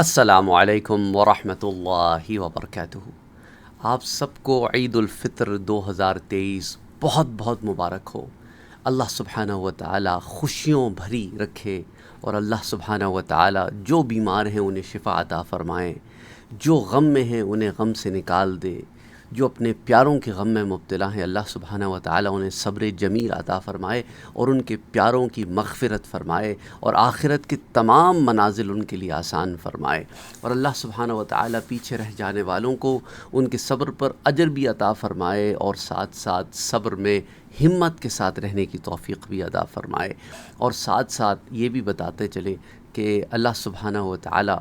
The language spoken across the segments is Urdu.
السلام علیکم ورحمۃ اللہ وبرکاتہ۔ آپ سب کو عید الفطر 2023 بہت بہت مبارک ہو۔ اللہ سبحانہ و تعالی خوشیوں بھری رکھے، اور اللہ سبحانہ و تعالی جو بیمار ہیں انہیں شفا عطا فرمائے، جو غم میں ہیں انہیں غم سے نکال دے، جو اپنے پیاروں کے غم میں مبتلا ہیں اللہ سبحانہ و تعالی انہیں صبر جمیل عطا فرمائے اور ان کے پیاروں کی مغفرت فرمائے، اور آخرت کے تمام منازل ان کے لیے آسان فرمائے، اور اللہ سبحانہ و تعالی پیچھے رہ جانے والوں کو ان کے صبر پر اجر بھی عطا فرمائے، اور ساتھ ساتھ صبر میں ہمت کے ساتھ رہنے کی توفیق بھی عطا فرمائے۔ اور ساتھ ساتھ یہ بھی بتاتے چلے کہ اللہ سبحانہ و تعالی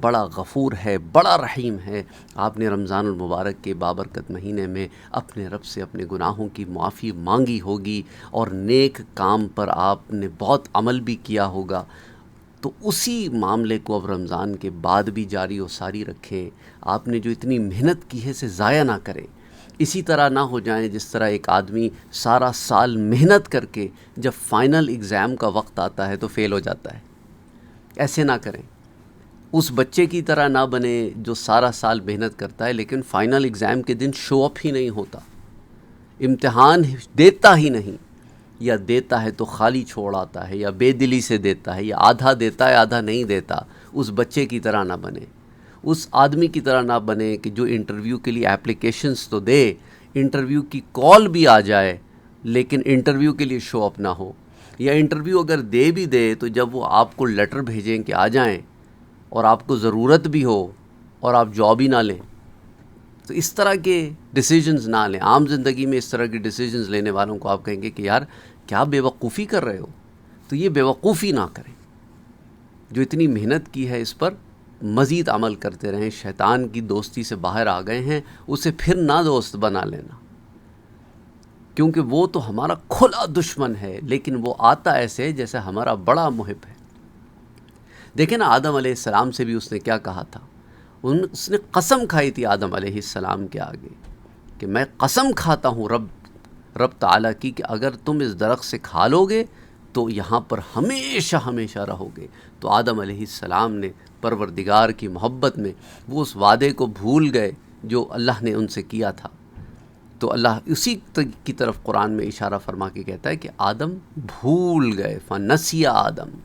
بڑا غفور ہے، بڑا رحیم ہے۔ آپ نے رمضان المبارک کے بابرکت مہینے میں اپنے رب سے اپنے گناہوں کی معافی مانگی ہوگی، اور نیک کام پر آپ نے بہت عمل بھی کیا ہوگا، تو اسی معاملے کو اب رمضان کے بعد بھی جاری و ساری رکھیں۔ آپ نے جو اتنی محنت کی ہے اسے ضائع نہ کریں، اسی طرح نہ ہو جائیں جس طرح ایک آدمی سارا سال محنت کر کے جب فائنل ایگزام کا وقت آتا ہے تو فیل ہو جاتا ہے۔ ایسے نہ کریں، اس بچے کی طرح نہ بنے جو سارا سال محنت کرتا ہے لیکن فائنل ایگزام کے دن شو اپ ہی نہیں ہوتا، امتحان دیتا ہی نہیں، یا دیتا ہے تو خالی چھوڑ آتا ہے، یا بے دلی سے دیتا ہے، یا آدھا دیتا ہے آدھا نہیں دیتا۔ اس بچے کی طرح نہ بنے، اس آدمی کی طرح نہ بنے کہ جو انٹرویو کے لیے اپلیکیشنز تو دے، انٹرویو کی کال بھی آ جائے لیکن انٹرویو کے لیے شو اپ نہ ہو، یا انٹرویو اگر دے بھی دے تو جب وہ آپ کو لیٹر بھیجیں کہ آ جائیں اور آپ کو ضرورت بھی ہو اور آپ جاب ہی نہ لیں، تو اس طرح کے ڈیسیجنز نہ لیں۔ عام زندگی میں اس طرح کے ڈیسیجنز لینے والوں کو آپ کہیں گے کہ یار کیا بے وقوفی کر رہے ہو، تو یہ بے وقوفی نہ کریں۔ جو اتنی محنت کی ہے اس پر مزید عمل کرتے رہیں۔ شیطان کی دوستی سے باہر آ گئے ہیں، اسے پھر نہ دوست بنا لینا، کیونکہ وہ تو ہمارا کھلا دشمن ہے، لیکن وہ آتا ایسے جیسے ہمارا بڑا محب ہے۔ دیکھیں نا، آدم علیہ السلام سے بھی اس نے کیا کہا تھا؟ اس نے قسم کھائی تھی آدم علیہ السلام کے آگے کہ میں قسم کھاتا ہوں رب تعالیٰ کی کہ اگر تم اس درخت سے کھا لو گے تو یہاں پر ہمیشہ ہمیشہ رہو گے۔ تو آدم علیہ السلام نے پروردگار کی محبت میں وہ اس وعدے کو بھول گئے جو اللہ نے ان سے کیا تھا۔ تو اللہ اسی کی طرف قرآن میں اشارہ فرما کے کہتا ہے کہ آدم بھول گئے، فنسی آدم،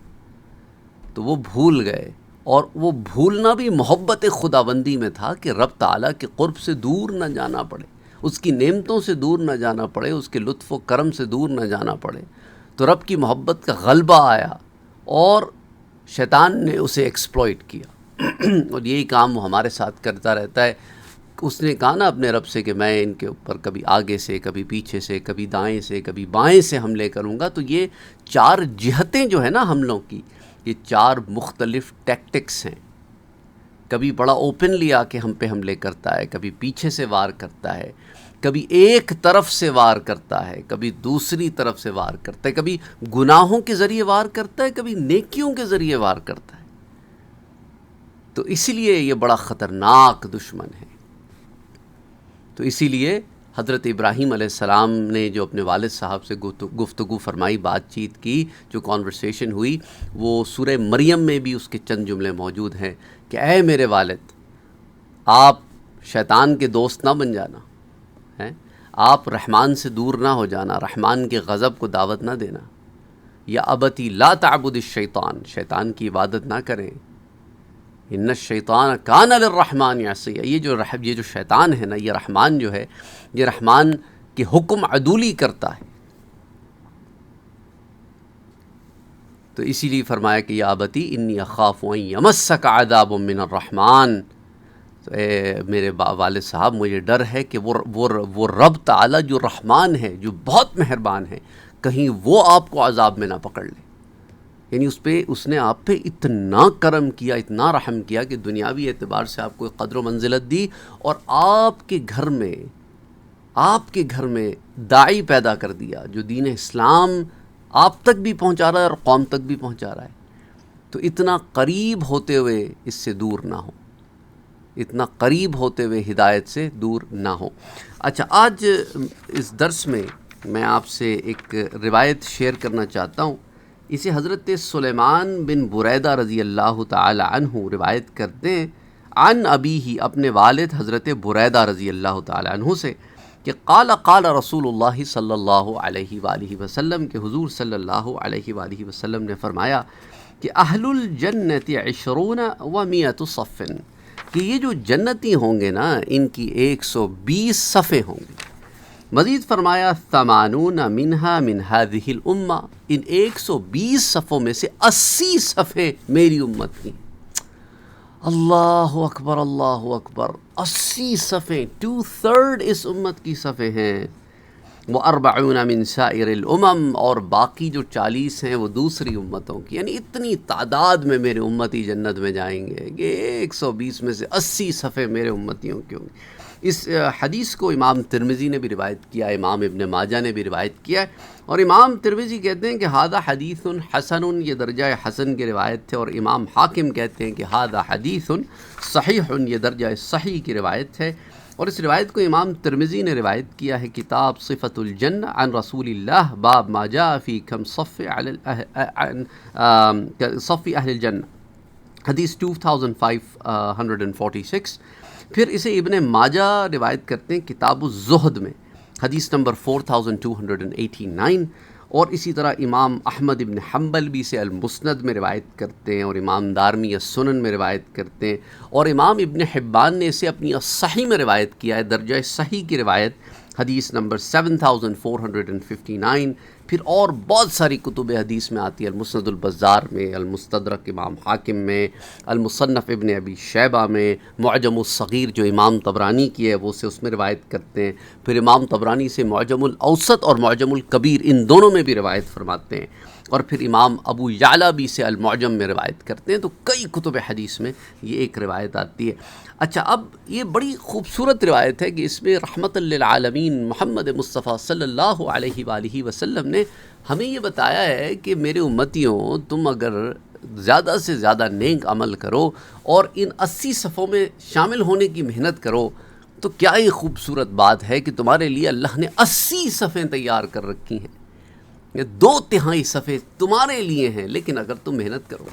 تو وہ بھول گئے، اور وہ بھولنا بھی محبت خداوندی میں تھا کہ رب تعالیٰ کے قرب سے دور نہ جانا پڑے، اس کی نعمتوں سے دور نہ جانا پڑے، اس کے لطف و کرم سے دور نہ جانا پڑے۔ تو رب کی محبت کا غلبہ آیا اور شیطان نے اسے ایکسپلوئٹ کیا اور یہی کام وہ ہمارے ساتھ کرتا رہتا ہے۔ اس نے کہا نا اپنے رب سے کہ میں ان کے اوپر کبھی آگے سے، کبھی پیچھے سے، کبھی دائیں سے، کبھی بائیں سے حملے کروں گا۔ تو یہ چار جہتیں جو ہیں نا حملوں کی، یہ چار مختلف ٹیکٹکس ہیں۔ کبھی بڑا اوپنلی آ کے ہم پہ حملے کرتا ہے، کبھی پیچھے سے وار کرتا ہے، کبھی ایک طرف سے وار کرتا ہے، کبھی دوسری طرف سے وار کرتا ہے، کبھی گناہوں کے ذریعے وار کرتا ہے، کبھی نیکیوں کے ذریعے وار کرتا ہے۔ تو اسی لیے یہ بڑا خطرناک دشمن ہے۔ تو اسی لیے حضرت ابراہیم علیہ السلام نے جو اپنے والد صاحب سے گفتگو فرمائی، بات چیت کی، جو کانورسیشن ہوئی، وہ سورہ مریم میں بھی اس کے چند جملے موجود ہیں کہ اے میرے والد، آپ شیطان کے دوست نہ بن جانا، آپ رحمان سے دور نہ ہو جانا، رحمان کے غضب کو دعوت نہ دینا۔ یا ابتی لا تعبد الشیطان، شیطان کی عبادت نہ کریں، ان الشیطان کان للرحمن عصیا، یہ جو شیطان ہے نا، یہ رحمان جو ہے، یہ رحمان کے حکم عدولی کرتا ہے۔ تو اسی لیے فرمایا کہ یا ابتی انی اخاف ان یمسک عذاب من الرحمن، تو اے میرے والد صاحب، مجھے ڈر ہے کہ وہ رب تعالیٰ جو رحمان ہے، جو بہت مہربان ہے، کہیں وہ آپ کو عذاب میں نہ پکڑ لے۔ یعنی اس نے آپ پہ اتنا کرم کیا، اتنا رحم کیا کہ دنیاوی اعتبار سے آپ کو قدر و منزلت دی، اور آپ کے گھر میں داعی پیدا کر دیا جو دین اسلام آپ تک بھی پہنچا رہا ہے اور قوم تک بھی پہنچا رہا ہے۔ تو اتنا قریب ہوتے ہوئے اس سے دور نہ ہو، اتنا قریب ہوتے ہوئے ہدایت سے دور نہ ہو۔ اچھا، آج اس درس میں آپ سے ایک روایت شیئر کرنا چاہتا ہوں اسے حضرت سلیمان بن بریدہ رضی اللہ تعالی عنہ روایت کرتے ہیں عن ابی ہی، اپنے والد حضرت بریدہ رضی اللہ تعالی عنہ سے، کہ قال رسول اللہ صلی اللہ علیہ وآلہ وسلم، کہ حضور صلی اللہ علیہ وآلہ وسلم نے فرمایا کہ اہل الجنت 20 و 100 صف، کہ یہ جو جنتی ہوں گے نا ان کی 120 صفیں ہوں گی۔ مزید فرمایا 80 منہا من هذه الامہ، ان 120 صفوں میں سے 80 صفیں میری امت کی۔ اللہ اکبر اللہ اکبر، 80 صفیں، 2/3 اس امت کی صفیں ہیں۔ وَأَرْبَعُونَ مِن سَائِرِ الْأُمَمْ، اور باقی جو 40 ہیں وہ دوسری امتوں کی، یعنی اتنی تعداد میں میرے امتی جنت میں جائیں گے کہ 120 میں سے 80 صفیں میرے امتیوں کی ہوں گی۔ اس حدیث کو امام ترمذی نے بھی روایت کیا، امام ابن ماجہ نے بھی روایت کیا ہے، اور امام ترمذی کہتے ہیں کہ ھذا حدیث حسن، یہ درجہ حسن کی روایت ہے، اور امام حاکم کہتے ہیں کہ ھذا حدیث صحیح، یہ درجہ صحیح کی روایت ہے۔ اور اس روایت کو امام ترمذی نے روایت کیا ہے کتاب صفۃ الجنہ عن رسول اللہ، باب ما جاء فی کم صف اہل الجنہ، حدیث 2546۔ پھر اسے ابن ماجہ روایت کرتے ہیں کتاب الزہد میں، حدیث نمبر 4289، اور اسی طرح امام احمد ابن حنبل بھی اسے المسند میں روایت کرتے ہیں، اور امام دارمی السنن میں روایت کرتے ہیں، اور امام ابن حبان نے اسے اپنی الصحیح میں روایت کیا ہے، درجہ صحیح کی روایت، حدیث نمبر 7459۔ پھر اور بہت ساری کتب حدیث میں آتی ہے، المسند البزار میں، المستدرک امام حاکم میں، المصنف ابن ابی شیبہ میں، معجم الصغیر جو امام طبرانی کی ہے وہ سے اس میں روایت کرتے ہیں، پھر امام طبرانی سے معجم الاوسط اور معجم الکبیر ان دونوں میں بھی روایت فرماتے ہیں، اور پھر امام ابو یعلا بھی سے المعجم میں روایت کرتے ہیں۔ تو کئی کتب حدیث میں یہ ایک روایت آتی ہے۔ اچھا، اب یہ بڑی خوبصورت روایت ہے کہ اس میں رحمت للعالمین محمد مصطفیٰ صلی اللہ علیہ وآلہ وسلم نے ہمیں یہ بتایا ہے کہ میرے امتیوں، تم اگر زیادہ سے زیادہ نیک عمل کرو اور ان 80 صفوں میں شامل ہونے کی محنت کرو تو کیا یہ خوبصورت بات ہے کہ تمہارے لیے اللہ نے 80 صفیں تیار کر رکھی ہیں، یہ 2/3 صفیں تمہارے لیے ہیں۔ لیکن اگر تم محنت کرو،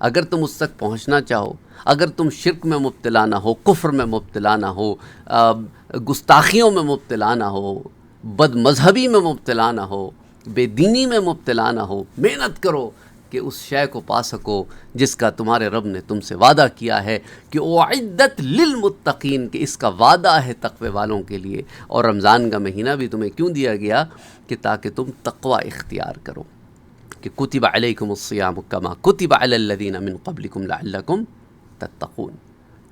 اگر تم اس تک پہنچنا چاہو، اگر تم شرک میں مبتلا نہ ہو، کفر میں مبتلا نہ ہو، گستاخیوں میں مبتلا نہ ہو، بد مذہبی میں مبتلا نہ ہو، بے دینی میں مبتلا نہ ہو، محنت کرو کہ اس شے کو پا سکو جس کا تمہارے رب نے تم سے وعدہ کیا ہے کہ اعدت للمتقین، کہ اس کا وعدہ ہے تقوی والوں کے لیے۔ اور رمضان کا مہینہ بھی تمہیں کیوں دیا گیا؟ کہ تاکہ تم تقوی اختیار کرو، کہ کتب علیکم الصیام کما کتب علی الذین من قبلکم لعلکم تتقون۔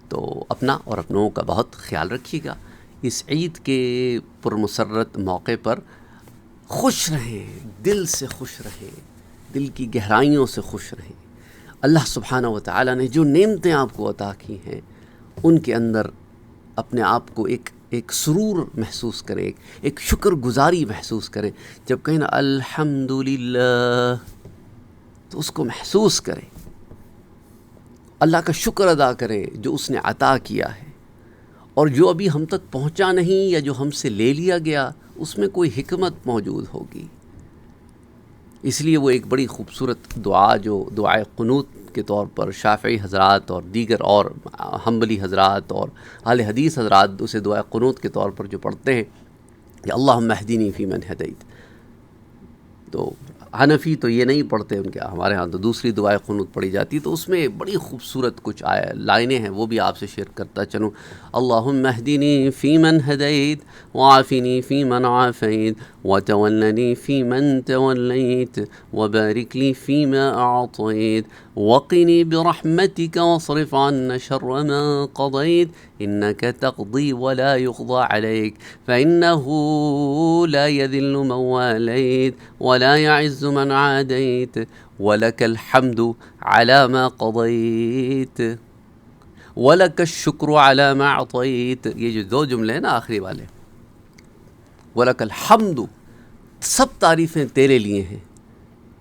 تو اپنا اور اپنوں کا بہت خیال رکھیے گا۔ اس عید کے پرمسرت موقع پر خوش رہیں، دل سے خوش رہیں، دل کی گہرائیوں سے خوش رہیں۔ اللہ سبحانہ و تعالیٰ نے جو نعمتیں آپ کو عطا کی ہیں ان کے اندر اپنے آپ کو ایک سرور محسوس کریں، ایک شکر گزاری محسوس کریں۔ جب کہیں نا الحمدللہ تو اس کو محسوس کریں، اللہ کا شکر ادا کریں جو اس نے عطا کیا ہے، اور جو ابھی ہم تک پہنچا نہیں یا جو ہم سے لے لیا گیا اس میں کوئی حکمت موجود ہوگی۔ اس لیے وہ ایک بڑی خوبصورت دعا جو دعائے قنوت کے طور پر شافعی حضرات اور دیگر اور حنبلی حضرات اور اہل حدیث حضرات اسے دعائے قنوت کے طور پر جو پڑھتے ہیں کہ اللہم اہدنی فی من ہدیت، تو حنفی تو یہ نہیں پڑھتے، ان کے ہمارے ہاں تو دوسری دعائے قنوت پڑھی جاتی، تو اس میں بڑی خوبصورت کچھ لائنیں ہیں، وہ بھی آپ سے شیئر کرتا چلوں۔ اللہم اہدنی فی من ہدیت وعافنی فی من عافیت وتولنی فی من تولیت وبارک لی فیما اعطیت وقنی برحمتک واصرف عنا شر ما قضیت انک تقضی ولا یقضى علیک فانہ لا یذل من والیت ولا يعز من عادیت ولک الحمد علی ما قضیت وَلَكَ الشُّكْرُ عَلَى مَا أَعْطَيْتَ۔ یہ جو 2 جملے ہیں نا آخری والے، وَلَكَ الْحَمْدُ، سب تعریفیں تیرے لیے ہیں،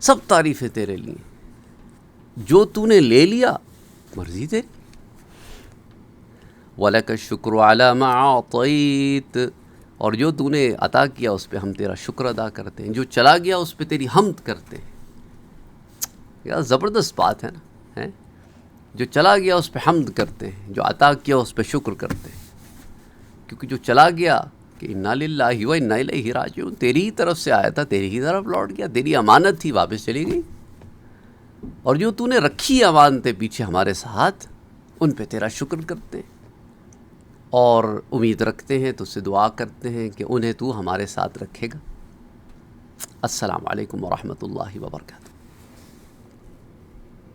سب تعریفیں تیرے لیے، جو تو نے لے لیا مرضی تیری، وَلَكَ الشُّكْرُ عَلَى مَا أَعْطَيْتَ، اور جو تو نے عطا کیا اس پہ ہم تیرا شکر ادا کرتے ہیں، جو چلا گیا اس پہ تیری حمد کرتے ہیں۔ یار زبردست بات ہے نا، ہیں؟ جو چلا گیا اس پہ حمد کرتے ہیں، جو عطا کیا اس پہ شکر کرتے ہیں، کیونکہ جو چلا گیا کہ انا للہ و انا الیہ راجعون، تیری ہی طرف سے آیا تھا، تیری ہی طرف لوٹ گیا، تیری امانت تھی واپس چلی گئی، اور جو تو نے رکھی امانتیں پیچھے ہمارے ساتھ، ان پہ تیرا شکر کرتے ہیں اور امید رکھتے ہیں، تو اس سے دعا کرتے ہیں کہ انہیں تو ہمارے ساتھ رکھے گا۔ السلام علیکم ورحمۃ اللہ وبرکاتہ۔